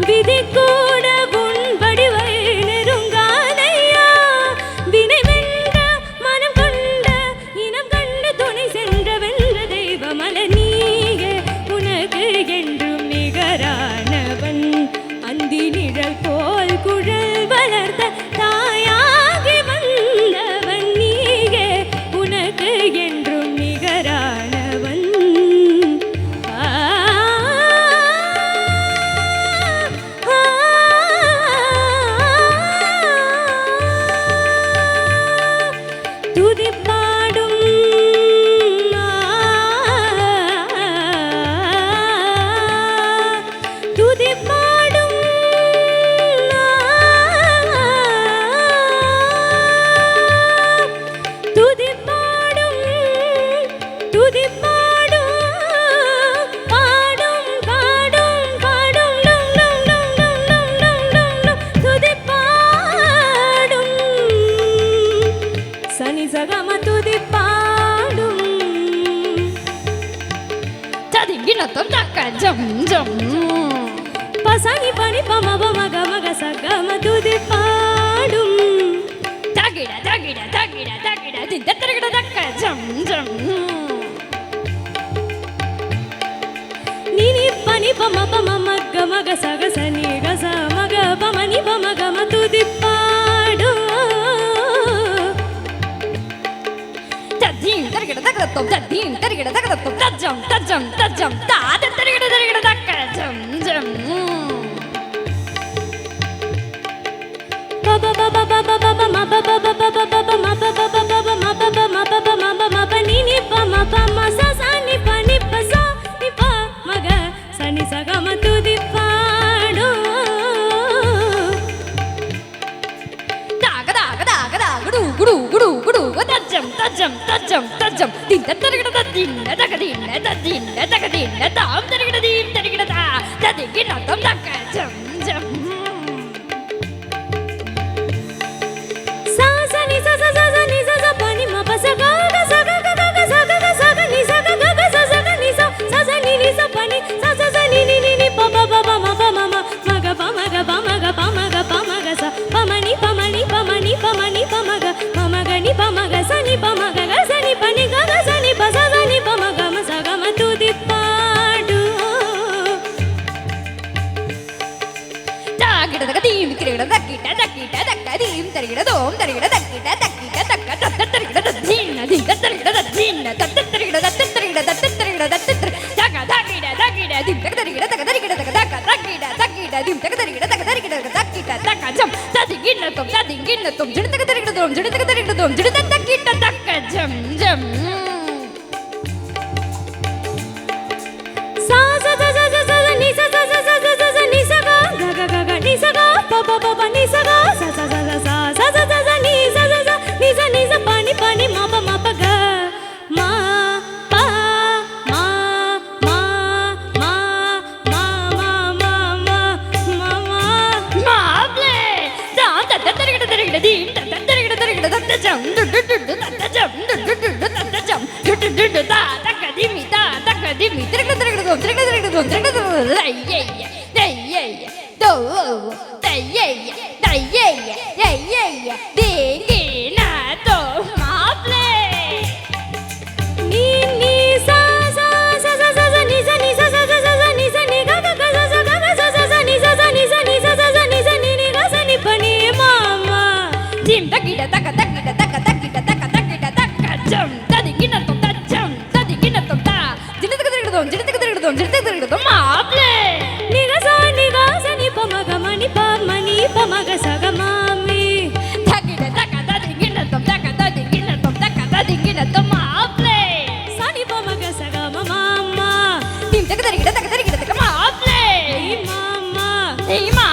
விதி கூட உன் வடிவை நெருங்காதையா வினை வென்ற மனம் கொண்ட இனம் கண்டு துணை சென்ற வென்ற தெய்வமல நீயே உனக்கு என்றும் நிகரானவன் அந்தி நிழல் போல் குழல் வளர்த்த தாயாகி வந்தவன் நீயே உனக்கு என்றும் நிகரானவன் துதிப்பாடும் துதிப்பாடும் துதிப்பாடும் துதிப்பாடும் பாடும் பாடும் பாடும் டும் டும் டும் டும் டும் டும் டும் டும் துதிப்பாடும் சனி சகம துதிப்பாடும் ததிங்கினத்தம் தக்க ஜம் ஜம் பசனி பனி பம பமக மக சகம துதிப்பாடும் தகிட தகிட தகிட தகிட திந்த தரகிட தக்க ஜம் ஜம் நினி பனி பம பம மக மக சக சனி கச மக பமனி பமக ம துதிப்பாடும் ததீம் தரகிட தக்கதத்தம் ததீம் தரகிட தக்கதத்தம் தஜம் தஜம் தஜம் தாத தரகிட தரகிட தக்க ஜம் ஜம் பப பப பப பப ம பப பப பப ம பப பப ம பப ம பப ம ப ம ப நினி பம பம ச சனி பனி ப ச நி ப மக சனி சகம துதிப்பாடும் தாக தாக தாக தாக குடு குடு குடு குடு தஜம் தஜம் தஜம் தஜம் திந்த தரகிட ததின்ன தகதின்ன ததின்ன தகதின்ன தாம் தரகிட தீம் தரகிட தா ததிங்கினத்தம் தக்க ஜம் ஜம் சா சனி ச ச ச ச நி ச ச பனி ம ப ச க க ச க க க க ச க க ச க நி ச க க க ச ச க நி ச ச ச நி நி ச பனி ச ச ச நி நி நி நி ப ப ப ப ம ப ம ம ம க ப ம க ப ம க ப ம க ப ம க ச ப ம நி ப ம நி ப ம நி ப ம நி ப ம க ப ம க நி ப ம க ச நி ப ம க க ச நி ப நி க க ச நி ப ச ச நி ப ம க ம ச க ம துதிப்பாடும் தாகிட தகதீம் கிரகிட தக்கிட்ட தக்கிட்ட தக்கதீம் தரகிட தோம் தரகிட தக்கிட்ட தக்கிட்ட தக்க தத்த தரகிட ததீன்ன திந்த தரகிட ததீன்ன தத்த தரகிட தத்த தரகிட தத்த தரகிட தத்த தக தகிட தகிட திம் தக தரகிட தக தரகிட தக தக தகிட தகிட திம் தக தரகிட தக தரகிட தக தக்கிட்ட தக்க ஜம் ததிங்கினத்தம் ததிங்கினத்தம் ஜிடு தக தரகிட தோம் ஜிடு தக தரகிட தோம் ஜிடு தக்கிட்ட தக்க ஜம் ஜம் சா ச ச ச ச ச நி ச ச ச ச ச ச ச நி ச க க க க க நி ச க ப ப ப ப நி ச க ச ச ச ச ச ச ச ச ச நி ச ச ச நி ச நி ச ப நி ம ப ம ப க ம ப ம ம ம ம ம ம ம ம ம மாப்ளே தான் தத்த தரகிட தரகிட தீம் தத்த தரகிட தரகிட தத்த ஜம் டு டு டு டு தத்த ஜம் டு டு டு டு தத்த ஜம் டு டு டு டு தா தக்கதிமி தரகிட தரகிட தோம் தரகிட தரகிட தோம் தரகிட தரகிட ஐயே ஐயே தோ ஐயே ஐயே ஐயே தேங்கி நா தோ மாப்ளே நீ நீ சா சா ச ச ச ச நி ச நி ச ச ச ச ச நி ச நி க க க ச ச க க ச ச ச நி ச ச நி ச நி ச ச ச நி ச நி நி க ச நி ப நி ம ம ஜிம் தக்கிட தக்க தக்கிட தக்க தக்கிட தக்க தக்கிட தக்க ஜம் ததிங்கினத்தம் தஜம் ததிங்கினத்தம் தா ஜிடு தக தரகிட தோம் ஜிடு தக தரகிட தோம் ஜிடு தக தரகிட தோம் மாப்ளே நி க ச நி ப ம க ம நி ப ம நி ப ம க ச க ம மி தக்கிட தக்க ததிங்கினத்தம் தக்க ததிங்கினத்தம் தக்க ததிங்கினத்தம் மாப்ளே ச நி ப ம க ச க ம ம ம ஜிம் தக தரகிட தக்க மாப்ளே ம ம ஏய் மா